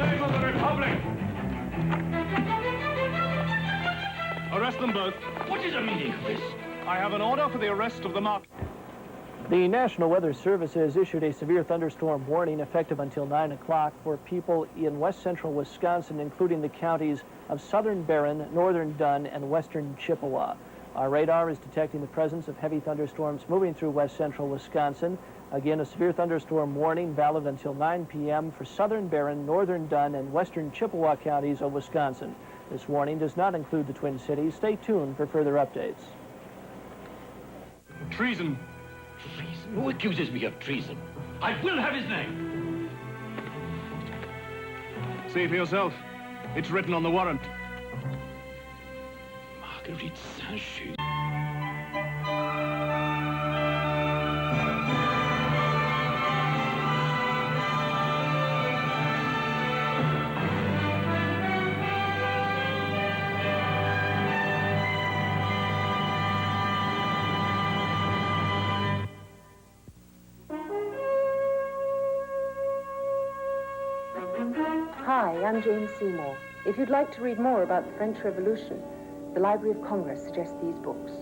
name of the Republic! Arrest them both. What is the meaning of this? I have an order for the arrest of the mark. The National Weather Service has issued a severe thunderstorm warning effective until 9 o'clock for people in west central Wisconsin, including the counties of southern Barron, northern Dunn, and western Chippewa. Our radar is detecting the presence of heavy thunderstorms moving through west central Wisconsin. Again, a severe thunderstorm warning valid until 9 p.m. for southern Barron, northern Dunn, and western Chippewa counties of Wisconsin. This warning does not include the Twin Cities. Stay tuned for further updates. Treason. Treason? Who accuses me of treason? I will have his name. See for yourself. It's written on the warrant. Marguerite Saint-Just. Hi, I'm Jane Seymour. If you'd like to read more about the French Revolution, the Library of Congress suggests these books.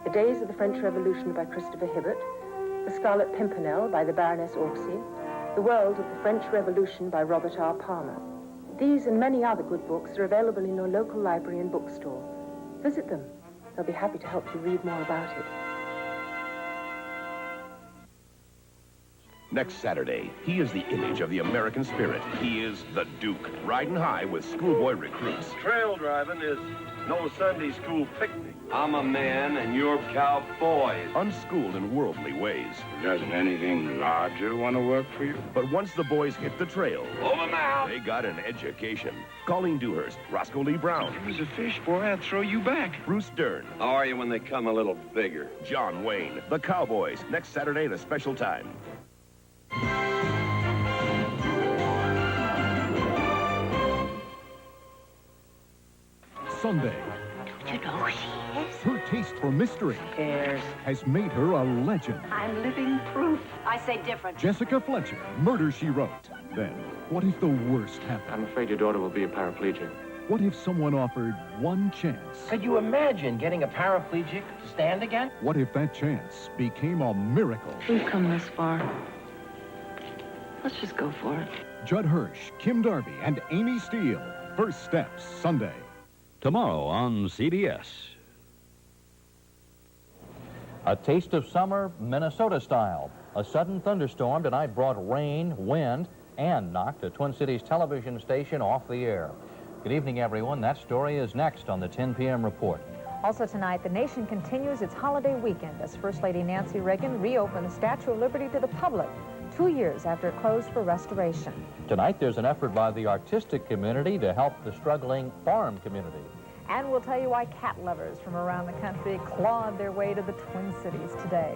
The Days of the French Revolution by Christopher Hibbert, The Scarlet Pimpernel by the Baroness Orczy, The World of the French Revolution by Robert R. Palmer. These and many other good books are available in your local library and bookstore. Visit them. They'll be happy to help you read more about it. Next Saturday, he is the image of the American spirit. He is the Duke, riding high with schoolboy recruits. Trail driving is no Sunday school picnic. I'm a man and you're cowboys. Unschooled in worldly ways. Doesn't anything larger want to work for you? But once the boys hit the trail, Over now. they got an education. Colleen Dewhurst, Roscoe Lee Brown. If it was a fish, boy, I'd throw you back. Bruce Dern. How are you when they come a little bigger? John Wayne. The Cowboys. Next Saturday at a special time. Sunday. You know who she is? Her taste for mystery has made her a legend. I'm living proof. I say different. Jessica Fletcher, Murder, She Wrote. Then, what if the worst happened? I'm afraid your daughter will be a paraplegic. What if someone offered one chance? Could you imagine getting a paraplegic to stand again? What if that chance became a miracle? We've come this far. Let's just go for it. Judd Hirsch, Kim Darby, and Amy Steele. First Steps, Sunday. Tomorrow on CBS. A taste of summer, Minnesota style. A sudden thunderstorm tonight brought rain, wind, and knocked a Twin Cities television station off the air. Good evening, everyone. That story is next on the 10 p.m. report. Also tonight, the nation continues its holiday weekend as First Lady Nancy Reagan reopened the Statue of Liberty to the public 2 years after it closed for restoration. Tonight, there's an effort by the artistic community to help the struggling farm community. And we'll tell you why cat lovers from around the country clawed their way to the Twin Cities today.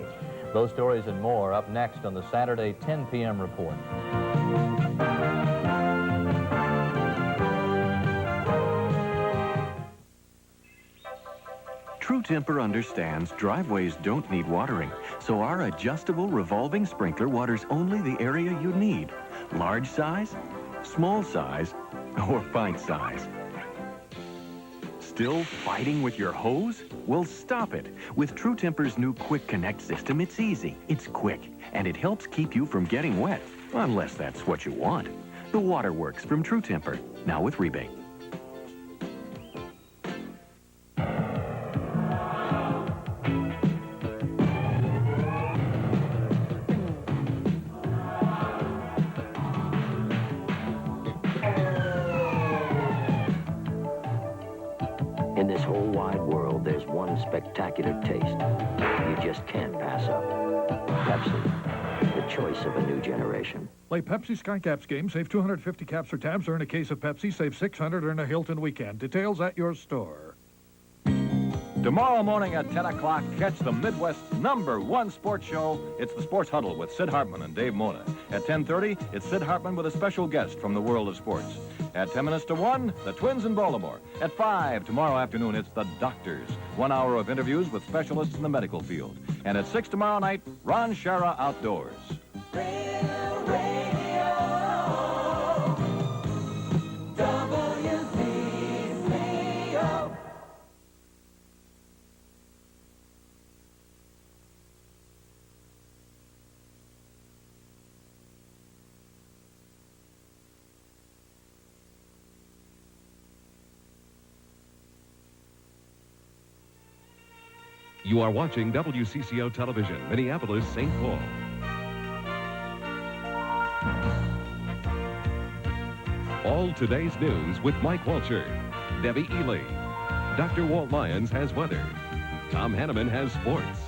Those stories and more up next on the Saturday 10 p.m. report. True Temper understands driveways don't need watering, so our adjustable revolving sprinkler waters only the area you need. Large size, small size, or pint size. Still fighting with your hose? Well, stop it. With True Temper's new Quick Connect system, it's easy, it's quick, and it helps keep you from getting wet, unless that's what you want. The Waterworks from True Temper, now with rebate. In this whole wide world, there's one spectacular taste you just can't pass up. Pepsi, the choice of a new generation. Play Pepsi Sky Caps game, save 250 caps or tabs, earn a case of Pepsi, save 600, earn a Hilton weekend. Details at your store. Tomorrow morning at 10 o'clock, catch the Midwest's #1 sports show. It's the Sports Huddle with Sid Hartman and Dave Mona. At 10:30, it's Sid Hartman with a special guest from the world of sports. At 10 minutes to 1, the Twins in Baltimore. At 5 tomorrow afternoon, it's the Doctors. 1 hour of interviews with specialists in the medical field. And at 6 tomorrow night, Ron Shara Outdoors. You are watching WCCO Television, Minneapolis, St. Paul. All today's news with Mike Walcher, Debbie Ely. Dr. Walt Lyons has weather. Tom Hanneman has sports.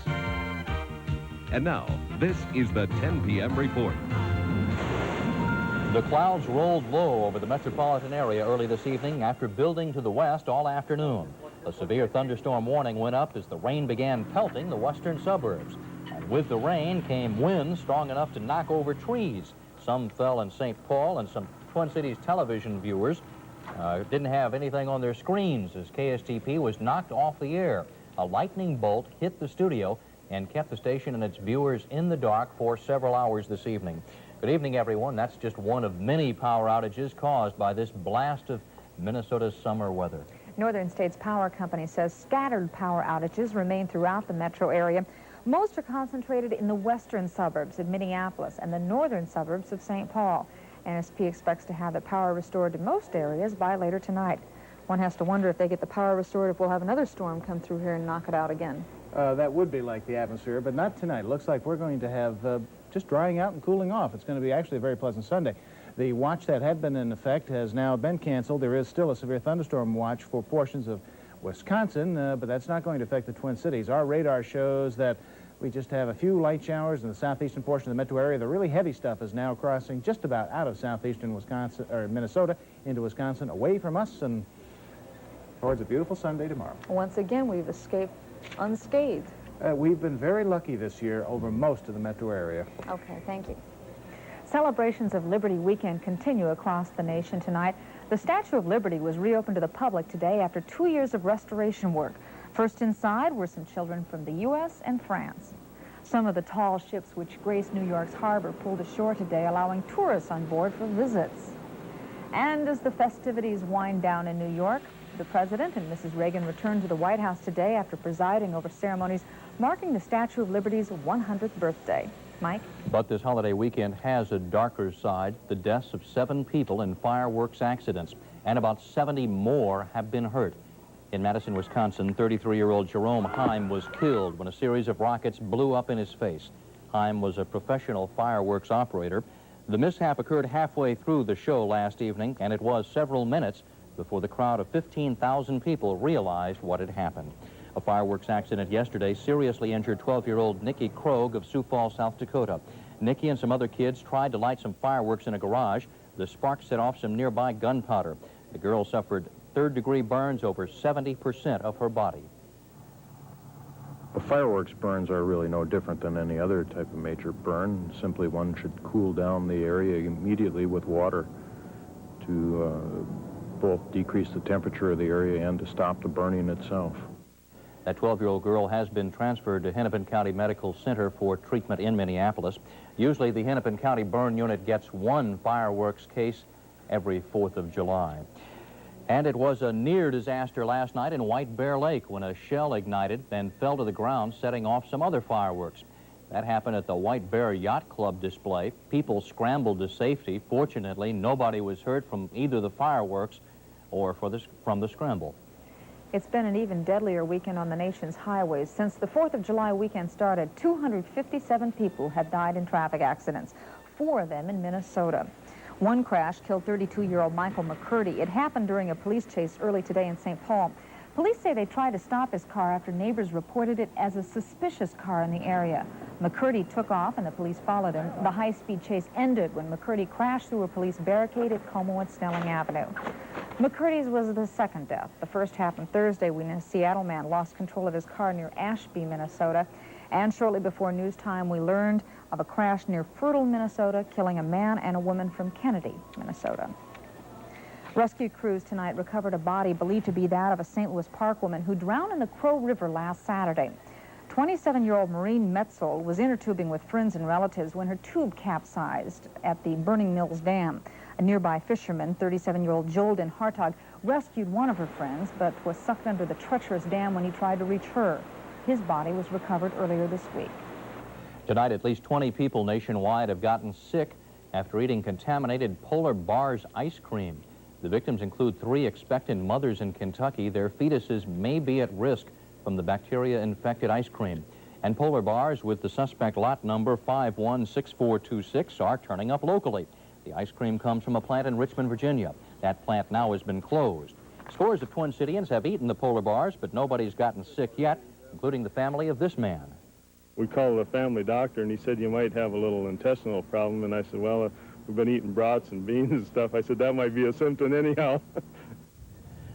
And now, this is the 10 p.m. report. The clouds rolled low over the metropolitan area early this evening after building to the west all afternoon. A severe thunderstorm warning went up as the rain began pelting the western suburbs. And with the rain came winds strong enough to knock over trees. Some fell in St. Paul, and some Twin Cities television viewers didn't have anything on their screens as KSTP was knocked off the air. A lightning bolt hit the studio and kept the station and its viewers in the dark for several hours this evening. Good evening, everyone. That's just one of many power outages caused by this blast of Minnesota's summer weather. Northern States Power Company says scattered power outages remain throughout the metro area. Most are concentrated in the western suburbs of Minneapolis and the northern suburbs of St. Paul. NSP expects to have the power restored to most areas by later tonight. One has to wonder if they get the power restored if we'll have another storm come through here and knock it out again. That would be like the atmosphere, but not tonight. It looks like we're going to have just drying out and cooling off. It's going to be actually a very pleasant Sunday. The watch that had been in effect has now been canceled. There is still a severe thunderstorm watch for portions of Wisconsin, but that's not going to affect the Twin Cities. Our radar shows that we just have a few light showers in the southeastern portion of the metro area. The really heavy stuff is now crossing just about out of southeastern Wisconsin or Minnesota into Wisconsin, away from us and towards a beautiful Sunday tomorrow. Once again, we've escaped unscathed. We've been very lucky this year over most of the metro area. Okay, thank you. Celebrations of Liberty Weekend continue across the nation tonight. The Statue of Liberty was reopened to the public today after 2 years of restoration work. First inside were some children from the U.S. and France. Some of the tall ships which grace New York's harbor pulled ashore today, allowing tourists on board for visits. And as the festivities wind down in New York, the President and Mrs. Reagan returned to the White House today after presiding over ceremonies marking the Statue of Liberty's 100th birthday. Mike? But this holiday weekend has a darker side. The deaths of 7 people in fireworks accidents, and about 70 more have been hurt. In Madison, Wisconsin, 33-year-old Jerome Heim was killed when a series of rockets blew up in his face. Heim was a professional fireworks operator. The mishap occurred halfway through the show last evening, and it was several minutes before the crowd of 15,000 people realized what had happened. A fireworks accident yesterday seriously injured 12-year-old Nikki Krogh of Sioux Falls, South Dakota. Nikki and some other kids tried to light some fireworks in a garage. The sparks set off some nearby gunpowder. The girl suffered third-degree burns over 70% of her body. The fireworks burns are really no different than any other type of major burn. Simply one should cool down the area immediately with water to both decrease the temperature of the area and to stop the burning itself. That 12-year-old girl has been transferred to Hennepin County Medical Center for treatment in Minneapolis. Usually the Hennepin County Burn Unit gets 1 fireworks case every 4th of July. And it was a near disaster last night in White Bear Lake when a shell ignited and fell to the ground, setting off some other fireworks. That happened at the White Bear Yacht Club display. People scrambled to safety. Fortunately, nobody was hurt from either the fireworks or from the scramble. It's been an even deadlier weekend on the nation's highways. Since the 4th of July weekend started, 257 people have died in traffic accidents, 4 of them in Minnesota. One crash killed 32-year-old Michael McCurdy. It happened during a police chase early today in St. Paul. Police say they tried to stop his car after neighbors reported it as a suspicious car in the area. McCurdy took off and the police followed him. The high-speed chase ended when McCurdy crashed through a police barricade at Como and Snelling Avenue. McCurdy's was the second death. The first happened Thursday when a Seattle man lost control of his car near Ashby, Minnesota. And shortly before news time, we learned of a crash near Fertile, Minnesota, killing a man and a woman from Kennedy, Minnesota. Rescue crews tonight recovered a body believed to be that of a St. Louis Park woman who drowned in the Crow River last Saturday. 27-year-old Murine Metzel was inner tubing with friends and relatives when her tube capsized at the Burning Mills Dam. A nearby fisherman, 37-year-old Jolden Hartog, rescued one of her friends, but was sucked under the treacherous dam when he tried to reach her. His body was recovered earlier this week. Tonight, at least 20 people nationwide have gotten sick after eating contaminated Polar Bars ice cream. The victims include 3 expectant mothers in Kentucky. Their fetuses may be at risk from the bacteria-infected ice cream. And polar bars with the suspect lot number 516426 are turning up locally. The ice cream comes from a plant in Richmond, Virginia. That plant now has been closed. Scores of Twin Cityans have eaten the polar bars, but nobody's gotten sick yet, including the family of this man. We called the family doctor, and he said you might have a little intestinal problem. And I said, well, we've been eating brats and beans and stuff. I said, that might be a symptom anyhow.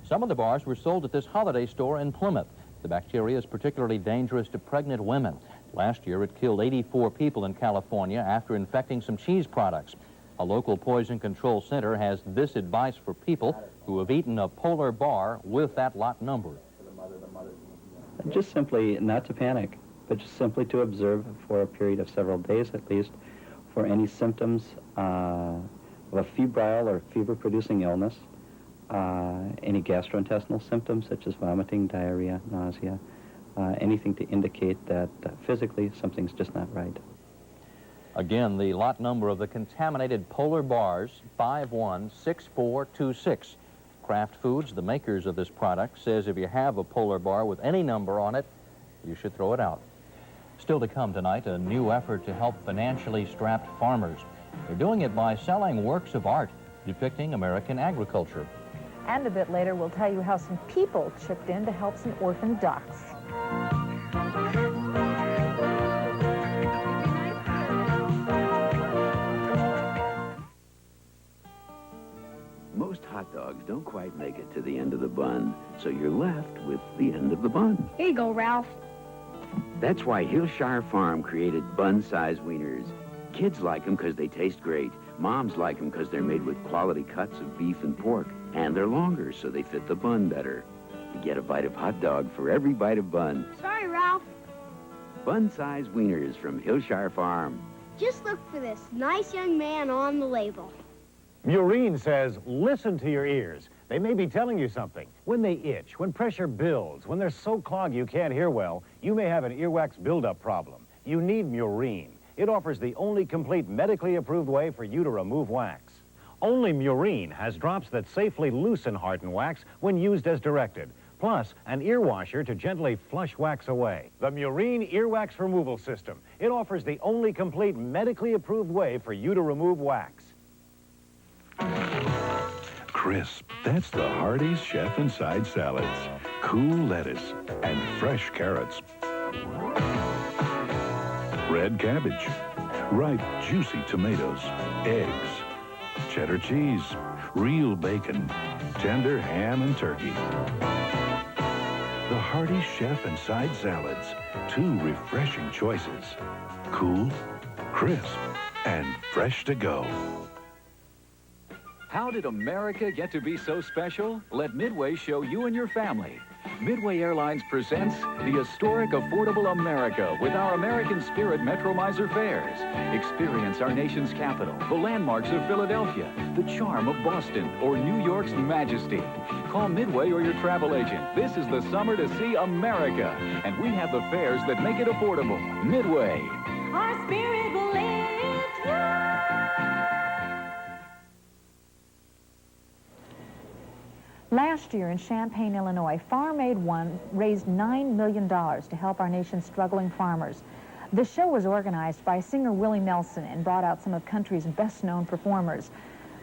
Some of the bars were sold at this holiday store in Plymouth. The bacteria is particularly dangerous to pregnant women. Last year, it killed 84 people in California after infecting some cheese products. A local poison control center has this advice for people who have eaten a polar bar with that lot number. Just simply not to panic, but just simply to observe for a period of several days at least for any symptoms of a febrile or fever-producing illness, any gastrointestinal symptoms such as vomiting, diarrhea, nausea, anything to indicate that physically something's just not right. Again, the lot number of the contaminated polar bars, 516426. Kraft Foods, the makers of this product, says if you have a polar bar with any number on it, you should throw it out. Still to come tonight, a new effort to help financially strapped farmers. They're doing it by selling works of art depicting American agriculture. And a bit later, we'll tell you how some people chipped in to help some orphan ducks. Most hot dogs don't quite make it to the end of the bun, so you're left with the end of the bun. Here you go, Ralph. That's why Hillshire Farm created bun-size wieners. Kids like them because they taste great. Moms like them because they're made with quality cuts of beef and pork. And they're longer, so they fit the bun better. You get a bite of hot dog for every bite of bun. Sorry, Ralph. Bun-size wieners from Hillshire Farm. Just look for this nice young man on the label. Murine says, listen to your ears. They may be telling you something. When they itch, when pressure builds, when they're so clogged you can't hear well, you may have an earwax buildup problem. You need Murine. It offers the only complete medically approved way for you to remove wax. Only Murine has drops that safely loosen hardened wax when used as directed, plus an ear washer to gently flush wax away. The Murine Earwax Removal System. It offers the only complete medically approved way for you to remove wax. Crisp, that's the Hardee's Chef Inside Salads. Cool lettuce and fresh carrots. Red cabbage, ripe, juicy tomatoes, eggs, cheddar cheese, real bacon, tender ham and turkey. The Hardee's Chef Inside Salads, 2 refreshing choices. Cool, crisp, and fresh to go. How did America get to be so special? Let Midway show you and your family. Midway Airlines presents the historic Affordable America with our American Spirit Metromizer fares. Experience our nation's capital, the landmarks of Philadelphia, the charm of Boston, or New York's majesty. Call Midway or your travel agent. This is the summer to see America, and we have the fares that make it affordable. Midway. Our spirit will lift you. Last year in Champaign, Illinois, Farm Aid One raised $9 million to help our nation's struggling farmers. The show was organized by singer Willie Nelson and brought out some of country's best-known performers.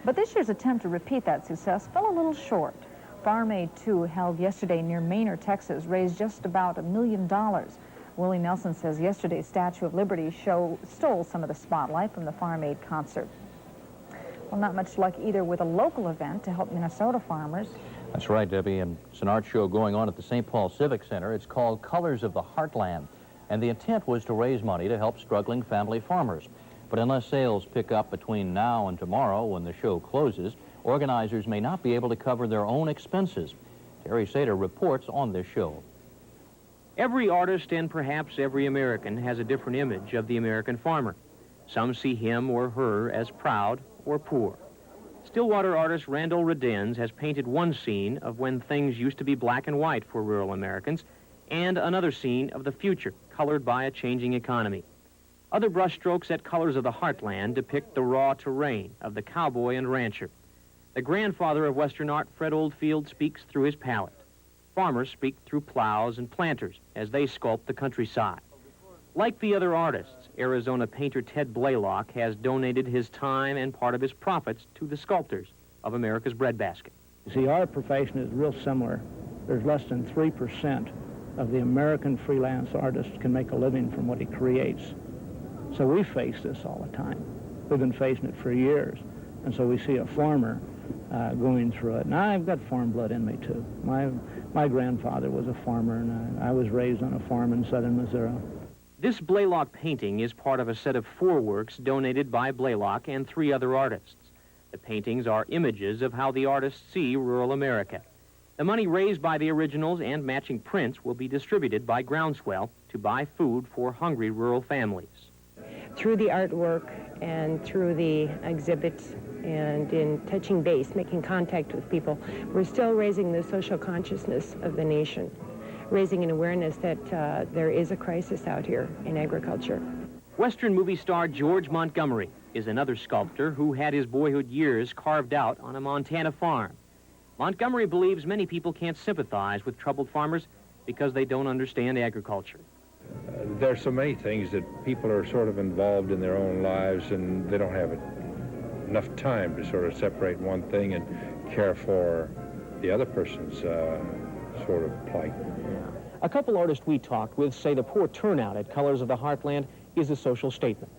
But this year's attempt to repeat that success fell a little short. Farm Aid 2, held yesterday near Manor, Texas, raised just about $1 million. Willie Nelson says yesterday's Statue of Liberty show stole some of the spotlight from the Farm Aid concert. Well, not much luck either with a local event to help Minnesota farmers. That's right, Debbie, and it's an art show going on at the St. Paul Civic Center. It's called Colors of the Heartland, and the intent was to raise money to help struggling family farmers. But unless sales pick up between now and tomorrow when the show closes, organizers may not be able to cover their own expenses. Terry Sater reports on this show. Every artist and perhaps every American has a different image of the American farmer. Some see him or her as proud or poor. Stillwater artist Randall Redens has painted one scene of when things used to be black and white for rural Americans, and another scene of the future, colored by a changing economy. Other brushstrokes at Colors of the Heartland depict the raw terrain of the cowboy and rancher. The grandfather of Western art, Fred Oldfield, speaks through his palette. farmers speak through plows and planters as they sculpt the countryside. Like the other artists, Arizona painter Ted Blaylock has donated his time and part of his profits to the sculptors of America's breadbasket. See, our profession is real similar. There's less than 3% of the American freelance artist can make a living from what he creates. So we face this all the time. We've been facing it for years. And so we see a farmer going through it. And I've got farm blood in me, too. My grandfather was a farmer, and I was raised on a farm in southern Missouri. This Blaylock painting is part of a set of 4 works donated by Blaylock and 3 other artists. The paintings are images of how the artists see rural America. The money raised by the originals and matching prints will be distributed by Groundswell to buy food for hungry rural families. Through the artwork and through the exhibits and in touching base, making contact with people, we're still raising the social consciousness of the nation, raising an awareness that there is a crisis out here in agriculture. Western movie star George Montgomery is another sculptor who had his boyhood years carved out on a Montana farm. Montgomery believes many people can't sympathize with troubled farmers because they don't understand agriculture. There's so many things that people are sort of involved in their own lives, and they don't have enough time to sort of separate one thing and care for the other person's sort of plight. A couple artists we talked with say the poor turnout at Colors of the Heartland is a social statement.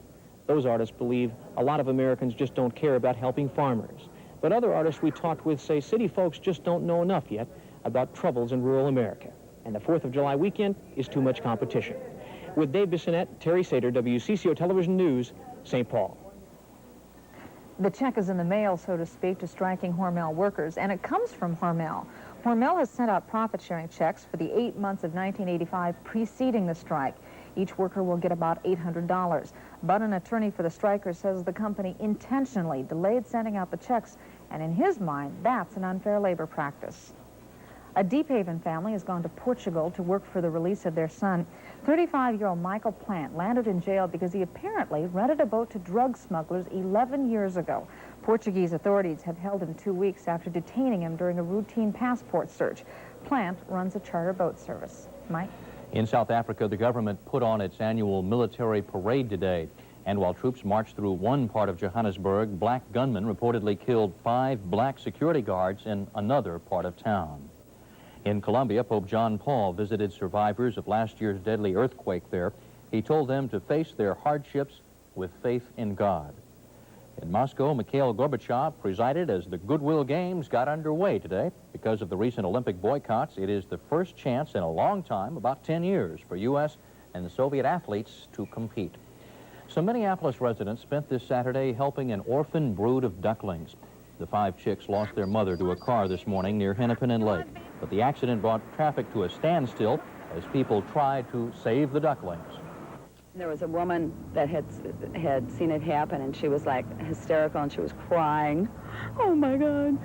Those artists believe a lot of Americans just don't care about helping farmers. But other artists we talked with say city folks just don't know enough yet about troubles in rural America. And the 4th of July weekend is too much competition. With Dave Bissonette, Terry Sater, WCCO Television News, St. Paul. The check is in the mail, so to speak, to striking Hormel workers, and it comes from Hormel. Hormel has sent out profit-sharing checks for the 8 months of 1985 preceding the strike. Each worker will get about $800. But an attorney for the strikers says the company intentionally delayed sending out the checks, and in his mind, that's an unfair labor practice. A Deep Haven family has gone to Portugal to work for the release of their son. 35-year-old Michael Plant landed in jail because he apparently rented a boat to drug smugglers 11 years ago. Portuguese authorities have held him 2 weeks after detaining him during a routine passport search. Plant runs a charter boat service. Mike? In South Africa, the government put on its annual military parade today. And while troops marched through one part of Johannesburg, black gunmen reportedly killed 5 black security guards in another part of town. In Colombia, Pope John Paul visited survivors of last year's deadly earthquake there. He told them to face their hardships with faith in God. In Moscow, Mikhail Gorbachev presided as the Goodwill Games got underway today. Because of the recent Olympic boycotts, it is the first chance in a long time, about 10 years, for U.S. and Soviet athletes to compete. Some Minneapolis residents spent this Saturday helping an orphan brood of ducklings. The 5 chicks lost their mother to a car this morning near Hennepin Lake. But the accident brought traffic to a standstill as people tried to save the ducklings. There was a woman that had seen it happen, and she was like hysterical, and she was crying. Oh my God.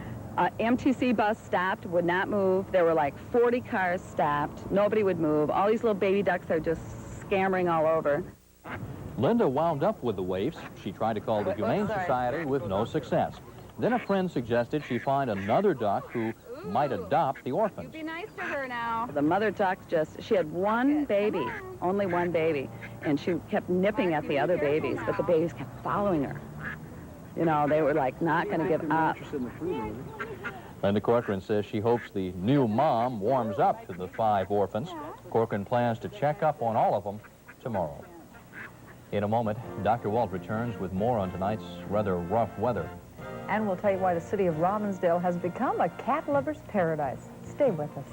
MTC bus stopped, would not move. There were like 40 cars stopped. Nobody would move. All these little baby ducks are just scampering all over. Linda wound up with the waifs. She tried to call the Humane Society with no success. Then a friend suggested she find another duck who might adopt the orphans. Be nice to her now. The mother duck she had one baby, only one baby, and she kept nipping at the other babies, but the babies kept following her. You know, they were like not going to give up. Linda Corcoran says she hopes the new mom warms up to the 5 orphans. Corcoran plans to check up on all of them tomorrow. In a moment, Dr. Walt returns with more on tonight's rather rough weather. And we'll tell you why the city of Robbinsdale has become a cat lover's paradise. Stay with us.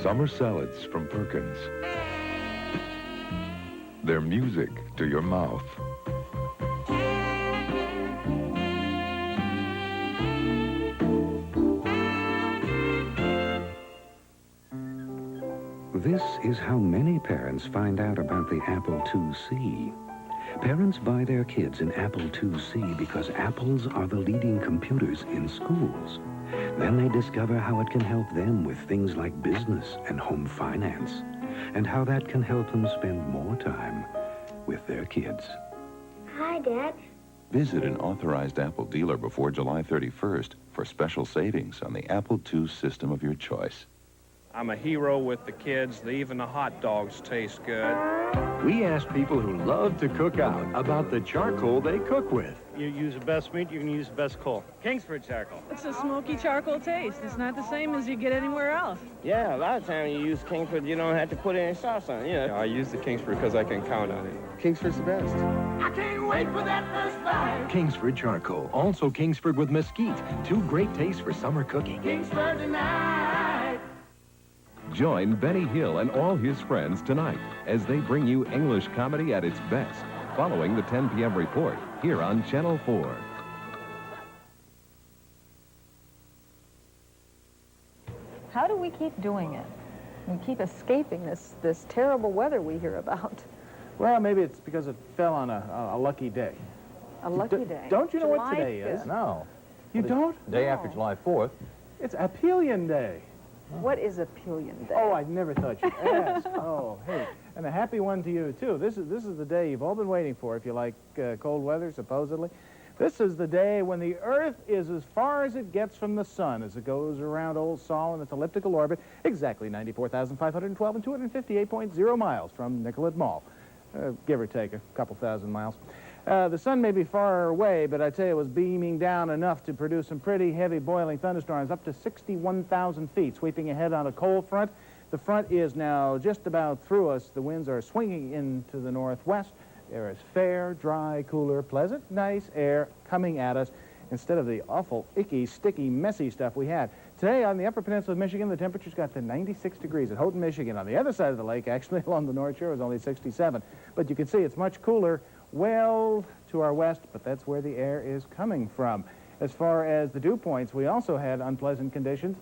Summer salads from Perkins. Their music to your mouth. This is how many parents find out about the Apple IIc. Parents buy their kids an Apple IIc because apples are the leading computers in schools. Then they discover how it can help them with things like business and home finance, and how that can help them spend more time with their kids. Hi, Dad. Visit an authorized Apple dealer before July 31st for special savings on the Apple II system of your choice. I'm a hero with the kids. Even the hot dogs taste good. We asked people who love to cook out about the charcoal they cook with. You use the best meat, you can use the best coal. Kingsford charcoal. It's a smoky charcoal taste. It's not the same as you get anywhere else. Yeah, a lot of times you use Kingsford, you don't have to put any sauce on it. Yeah, I use the Kingsford because I can count on it. Kingsford's the best. I can't wait for that first bite. Kingsford charcoal. Also Kingsford with mesquite. Two great tastes for summer cooking. Kingsford tonight. Join Benny Hill and all his friends tonight as they bring you English comedy at its best, following the 10 p.m. report here on Channel 4. How do we keep doing it? We keep escaping this terrible weather we hear about. Well, maybe it's because it fell on a lucky day. A lucky day. Don't you know what July today 5th. is? No. You don't? Day after July 4th. It's Apelian Day. What is a Apelian Day? Oh, I never thought you'd ask. Oh, hey, and a happy one to you, too. This is the day you've all been waiting for, if you like cold weather, supposedly. This is the day when the Earth is as far as it gets from the sun as it goes around Old Sol in its elliptical orbit, exactly 94,512 and 258.0 miles from Nicollet Mall, give or take a couple thousand miles. The sun may be far away, but I tell you, it was beaming down enough to produce some pretty heavy boiling thunderstorms up to 61,000 feet, sweeping ahead on a cold front. The front is now just about through us. The winds are swinging into the northwest. There is fair, dry, cooler, pleasant, nice air coming at us instead of the awful, icky, sticky, messy stuff we had. Today, on the Upper Peninsula of Michigan, the temperature's got to 96 degrees at Houghton, Michigan. On the other side of the lake, actually, along the North Shore, it was only 67. But you can see it's much cooler well to our west, but that's where the air is coming from. As far as the dew points, we also had unpleasant conditions,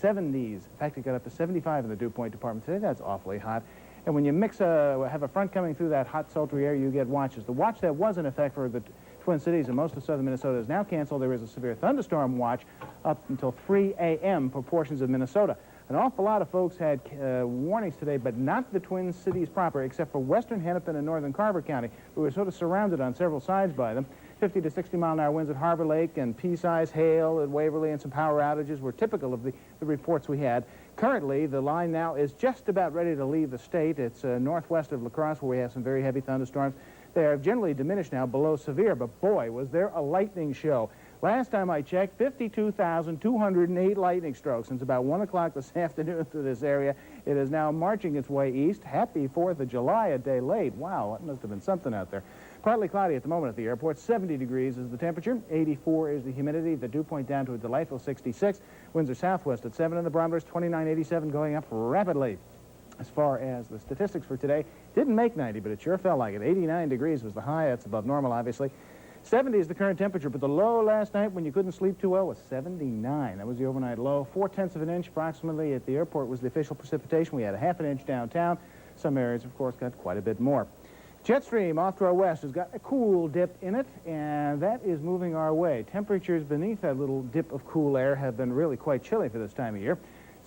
70s. In fact, it got up to 75 in the dew point department today. That's awfully hot. And when you have a front coming through that hot, sultry air, you get watches. The watch that was in effect for the Twin Cities and most of southern Minnesota is now canceled. There is a severe thunderstorm watch up until 3 a.m. for portions of Minnesota. An awful lot of folks had warnings today, but not the Twin Cities proper, except for western Hennepin and northern Carver County. We were sort of surrounded on several sides by them. 50 to 60 mile an hour winds at Harbor Lake and pea-size hail at Waverly and some power outages were typical of the reports we had. Currently, the line now is just about ready to leave the state. It's northwest of La Crosse, where we have some very heavy thunderstorms. They have generally diminished now below severe, but boy, was there a lightning show. Last time I checked, 52,208 lightning strokes since about 1 o'clock this afternoon through this area. It is now marching its way east. Happy 4th of July, a day late. Wow, that must have been something out there. Partly cloudy at the moment at the airport. 70 degrees is the temperature. 84 is the humidity. The dew point down to a delightful 66. Winds are southwest at 7 in the barometers. 2987 going up rapidly. As far as the statistics for today, didn't make 90, but it sure felt like it. 89 degrees was the high. That's above normal, obviously. 70 is the current temperature, but the low last night when you couldn't sleep too well was 79. That was the overnight low. 0.4 of an inch approximately at the airport was the official precipitation. We had a ½ an inch downtown. Some areas, of course, got quite a bit more. Jet stream off to our west has got a cool dip in it, and that is moving our way. Temperatures beneath that little dip of cool air have been really quite chilly for this time of year.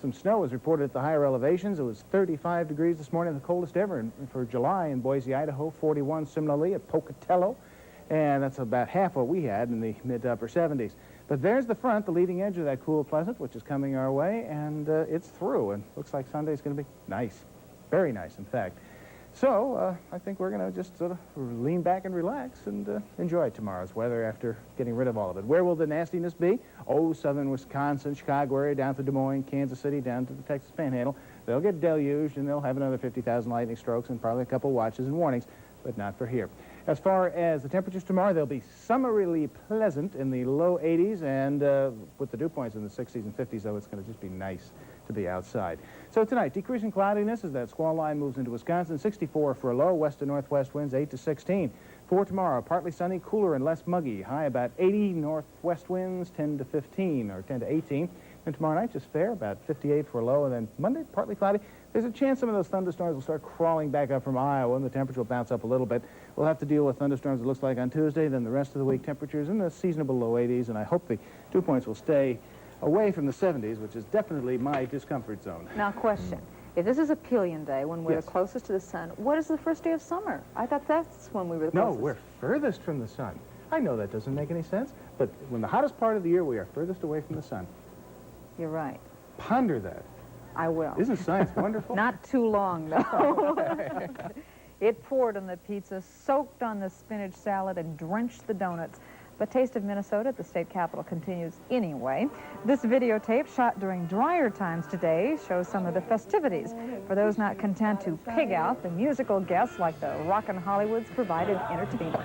Some snow was reported at the higher elevations. It was 35 degrees this morning, the coldest ever for July in Boise, Idaho, 41 similarly at Pocatello. And that's about half what we had in the mid to upper 70s. But there's the front, the leading edge of that cool pleasant, which is coming our way, and it's through. And looks like Sunday's going to be nice. Very nice, in fact. So I think we're going to just sort of lean back and relax and enjoy tomorrow's weather after getting rid of all of it. Where will the nastiness be? Oh, southern Wisconsin, Chicago area, down to Des Moines, Kansas City, down to the Texas Panhandle. They'll get deluged, and they'll have another 50,000 lightning strokes and probably a couple watches and warnings, but not for here. As far as the temperatures tomorrow, they'll be summerily pleasant in the low 80s, and with the dew points in the 60s and 50s, though, it's going to just be nice to be outside. So tonight, decreasing cloudiness as that squall line moves into Wisconsin, 64 for a low, west to northwest winds 8 to 16. For tomorrow, partly sunny, cooler and less muggy, high about 80, northwest winds 10 to 15 or 10 to 18. And tomorrow night, just fair, about 58 for a low, and then Monday, partly cloudy. There's a chance some of those thunderstorms will start crawling back up from Iowa, and the temperature will bounce up a little bit. We'll have to deal with thunderstorms, it looks like, on Tuesday. Then the rest of the week, temperatures in the seasonable low 80s, and I hope the dew points will stay away from the 70s, which is definitely my discomfort zone. Now, question. If this is a Pillion day, when we're the closest to the sun, what is the first day of summer? I thought that's when we were the closest. No, we're furthest from the sun. I know that doesn't make any sense, but when the hottest part of the year, we are furthest away from the sun. You're right. Ponder that. I will. Isn't science wonderful? Not too long, though. It poured on the pizza, soaked on the spinach salad, and drenched the donuts. The Taste of Minnesota at the state capitol continues anyway. This videotape, shot during drier times today, shows some of the festivities. For those not content to pig out, the musical guests like the Rockin' Hollywoods provided entertainment.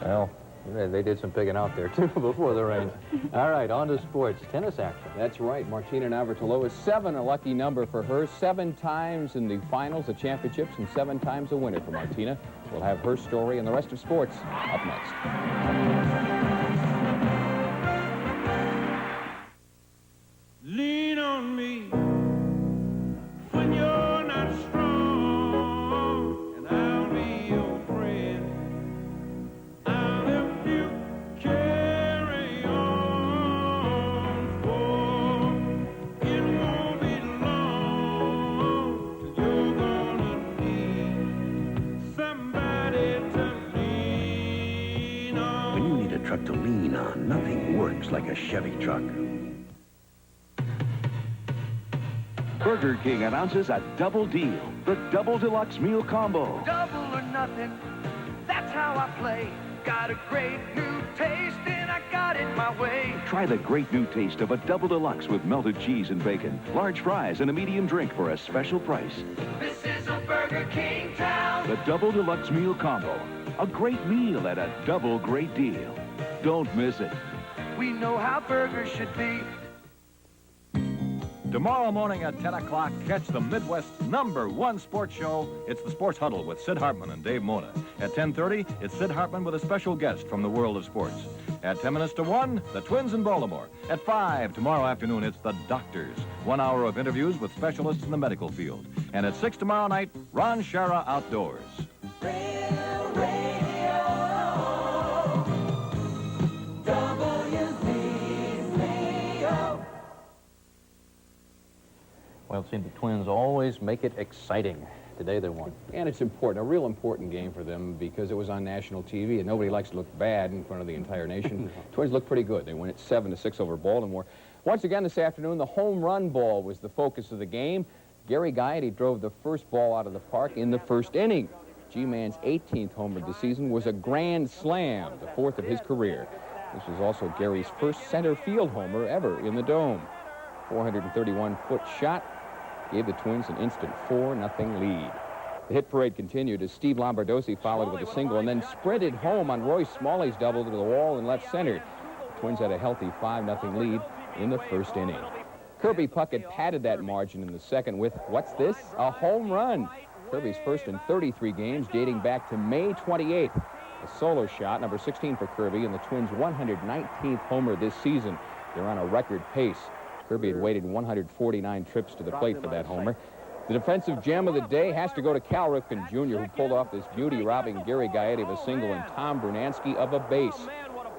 Well, they did some pigging out there, too, before the rain. All right, on to sports. Tennis action. That's right. Martina Navratilova, 7, a lucky number for her. 7 times in the finals, the championships, and 7 times a winner for Martina. We'll have her story and the rest of sports up next. Lean on me when you're not strong, and I'll be your friend. I'll help you carry on, for it won't be long till you're gonna need somebody to lean on. When you need a truck to lean on, nothing works like a Chevy Truck. Burger King announces a double deal, the Double Deluxe Meal Combo. Double or nothing, that's how I play. Got a great new taste and I got it my way. Try the great new taste of a Double Deluxe with melted cheese and bacon, large fries, and a medium drink for a special price. This is a Burger King town. The Double Deluxe Meal Combo. A great meal at a double great deal. Don't miss it. We know how burgers should be. Tomorrow morning at 10 o'clock, catch the Midwest's #1 sports show. It's the Sports Huddle with Sid Hartman and Dave Mona. At 10:30, it's Sid Hartman with a special guest from the world of sports. At 10 minutes to 1, the Twins in Baltimore. At 5 tomorrow afternoon, it's the Doctors. 1 hour of interviews with specialists in the medical field. And at 6 tomorrow night, Ron Shara Outdoors. Well, it seems the Twins always make it exciting. Today they won. And it's important, a real important game for them because it was on national TV, and nobody likes to look bad in front of the entire nation. Twins look pretty good. They win it 7-6 over Baltimore. Once again this afternoon, the home run ball was the focus of the game. Gary Gaetti drove the first ball out of the park in the first inning. G-Man's 18th homer of the season was a grand slam, the 4th of his career. This was also Gary's first center field homer ever in the Dome. 431-foot shot gave the Twins an instant 4-0 lead. The hit parade continued as Steve Lombardozzi followed with a single and then sprinted home on Royce Smalley's double to the wall in left center. The Twins had a healthy 5-0 lead in the first inning. Kirby Puckett padded that margin in the second with, what's this? A home run. Kirby's first in 33 games dating back to May 28th. A solo shot, number 16 for Kirby, and the Twins' 119th homer this season. They're on a record pace. Kirby had waited 149 trips to the plate for that homer. The defensive gem of the day has to go to Cal Ripken Jr., who pulled off this beauty, robbing Gary Gaetti of a single and Tom Brunansky of a base.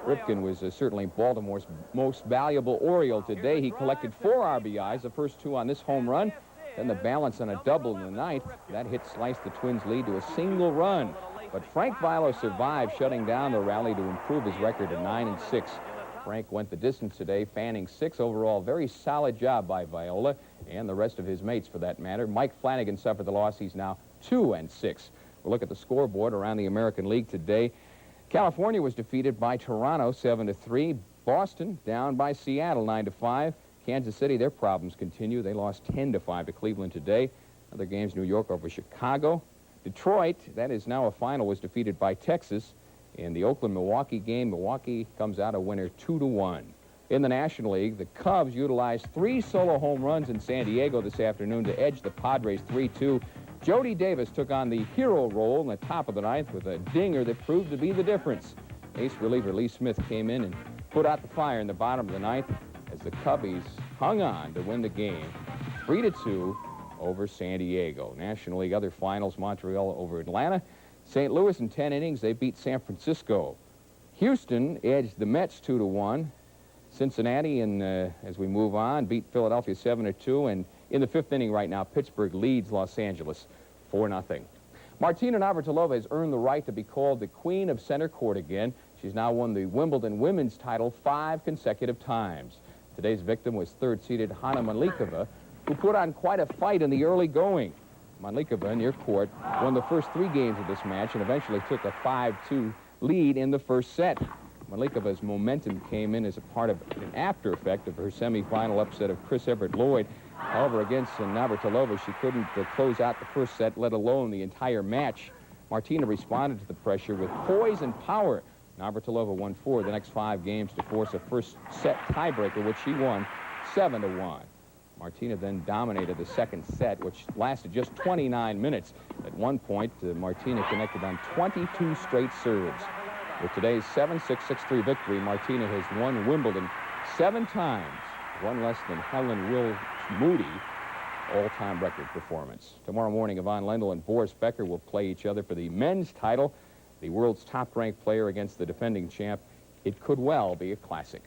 Ripken was certainly Baltimore's most valuable Oriole today. He collected 4 RBIs, the first 2 on this home run, then the balance on a double in the ninth. That hit sliced the Twins' lead to a single run. But Frank Viola survived, shutting down the rally to improve his record to 9-6. Frank went the distance today, fanning 6 overall. Very solid job by Viola and the rest of his mates, for that matter. Mike Flanagan suffered the loss. He's now 2-6. We'll look at the scoreboard around the American League today. California was defeated by Toronto 7-3. Boston down by Seattle 9-5. Kansas City, their problems continue. They lost 10-5 to Cleveland today. Other games, New York over Chicago. Detroit, that is now a final, was defeated by Texas. In the Oakland-Milwaukee game, Milwaukee comes out a winner 2-1. In the National League, the Cubs utilized 3 solo home runs in San Diego this afternoon to edge the Padres 3-2. Jody Davis took on the hero role in the top of the ninth with a dinger that proved to be the difference. Ace reliever Lee Smith came in and put out the fire in the bottom of the ninth as the Cubbies hung on to win the game 3-2 over San Diego. National League other finals, Montreal over Atlanta. St. Louis in 10 innings, they beat San Francisco. Houston edged the Mets 2-1. Cincinnati, as we move on, beat Philadelphia 7-2. And in the 5th inning right now, Pittsburgh leads Los Angeles 4-0. Martina Navratilova has earned the right to be called the Queen of Center Court again. She's now won the Wimbledon women's title 5 consecutive times. Today's victim was 3rd-seeded Hana Manlikova, who put on quite a fight in the early going. Manlikova, near court, won the first 3 games of this match and eventually took a 5-2 lead in the first set. Manlikova's momentum came in as a part of an after effect of her semifinal upset of Chris Evert-Lloyd. However, against Navratilova, she couldn't close out the first set, let alone the entire match. Martina responded to the pressure with poise and power. Navratilova won 4 of the next 5 games to force a first set tiebreaker, which she won 7-1. Martina then dominated the second set, which lasted just 29 minutes. At one point, Martina connected on 22 straight serves. With today's 7-6, 6-3 victory, Martina has won Wimbledon 7 times, one less than Helen Wills Moody, all-time record performance. Tomorrow morning, Yvonne Lendl and Boris Becker will play each other for the men's title. The world's top-ranked player against the defending champ. It could well be a classic.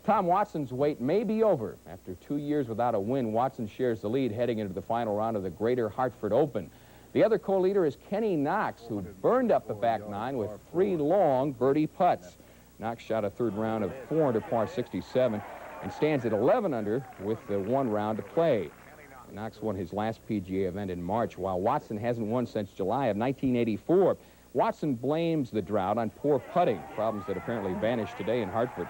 Tom Watson's wait may be over. After 2 years without a win, Watson shares the lead heading into the final round of the Greater Hartford Open. The other co-leader is Kenny Knox, who burned up the back 9 with 3 long birdie putts. Knox shot a 3rd round of 4 under par 67 and stands at 11 under with 1 round to play. Knox won his last PGA event in March, while Watson hasn't won since July of 1984. Watson blames the drought on poor putting, problems that apparently vanished today in Hartford.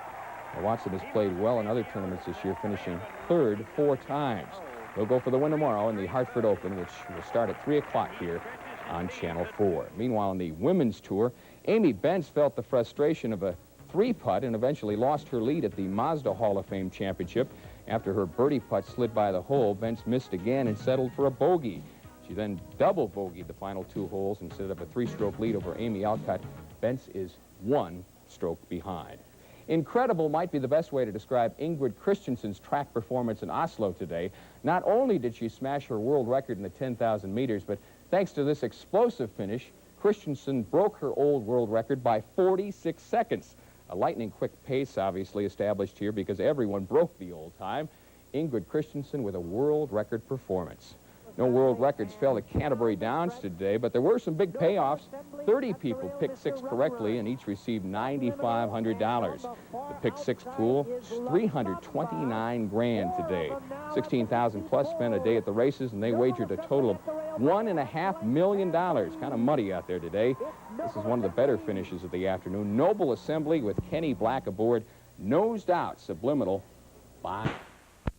Watson has played well in other tournaments this year, finishing 3rd 4 times. He'll go for the win tomorrow in the Hartford Open, which will start at 3 o'clock here on Channel 4. Meanwhile, in the women's tour, Amy Benz felt the frustration of a 3-putt and eventually lost her lead at the Mazda Hall of Fame Championship. After her birdie putt slid by the hole, Benz missed again and settled for a bogey. She then double bogeyed the final 2 holes and set up a 3-stroke lead over Amy Alcott. Benz is 1 stroke behind. Incredible might be the best way to describe Ingrid Christensen's track performance in Oslo today. Not only did she smash her world record in the 10,000 meters, but thanks to this explosive finish, Christensen broke her old world record by 46 seconds. A lightning-quick pace obviously established here because everyone broke the old time. Ingrid Christensen with a world record performance. No world records fell at Canterbury Downs today, but there were some big payoffs. 30 people picked 6 correctly, and each received $9,500. The pick 6 pool, $329 grand today. 16,000 plus spent a day at the races, and they wagered a total of $1.5 million. Kind of muddy out there today. This is one of the better finishes of the afternoon. Noble Assembly with Kenny Black aboard, nosed out Subliminal. Bye.